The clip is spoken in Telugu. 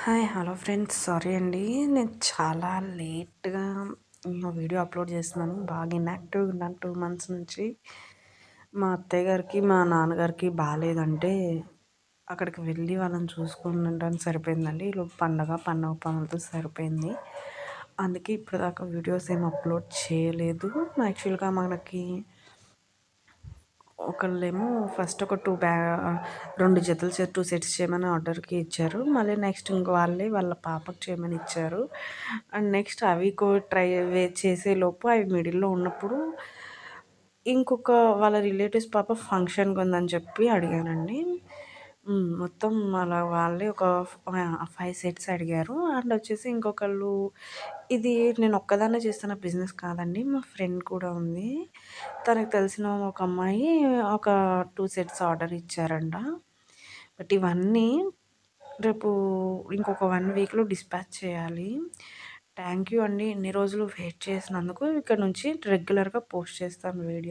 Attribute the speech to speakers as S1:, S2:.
S1: హాయ్ హలో ఫ్రెండ్స్, సారీ అండి. నేను చాలా లేట్గా వీడియో అప్లోడ్ చేస్తున్నాను. బాగా ఇన్యాక్టివ్గా ఉన్నాను 2 మంత్స్ నుంచి. మా అత్తయ్య గారికి మా నాన్నగారికి బాగాలేదంటే అక్కడికి వెళ్ళి వాళ్ళని చూసుకుంటానికి సరిపోయిందండి. ఈలోపు పండగ పనులతో సరిపోయింది. అందుకే ఇప్పటిదాకా వీడియోస్ ఏం అప్లోడ్ చేయలేదు. యాక్చువల్గా మనకి ఒకళ్ళేమో ఫస్ట్ ఒక 2 జతలు 2 సెట్స్ చేయమని ఆర్డర్‌కి ఇచ్చారు. మళ్ళీ నెక్స్ట్ ఇంకో వాళ్ళ పాపకి చేయమని ఇచ్చారు. అండ్ నెక్స్ట్ అవి చేసేలోపు అవి మిడిల్‌లో ఉన్నప్పుడు ఇంకొక వాళ్ళ రిలేటివ్స్ పాప ఫంక్షన్‌కి ఉందని చెప్పి అడిగానండి. మొత్తం అలా వాళ్ళే ఒక 5 సెట్స్ అడిగారు. అండ్ వచ్చేసి ఇంకొకళ్ళు ఇది నేను ఒక్కదాన్నే చేస్తున్న బిజినెస్ కాదండి. మా ఫ్రెండ్ కూడా ఉంది. తనకు తెలిసిన ఒక అమ్మాయి ఒక 2 సెట్స్ ఆర్డర్ ఇచ్చారంట. బట్ ఇవన్నీ రేపు ఇంకొక 1 వీక్‌లో డిస్పాచ్ చేయాలి. థ్యాంక్ యూ అండి. ఇన్ని రోజులు వెయిట్ చేసినందుకు. ఇక నుంచి రెగ్యులర్‌గా పోస్ట్ చేస్తాను వీడియో.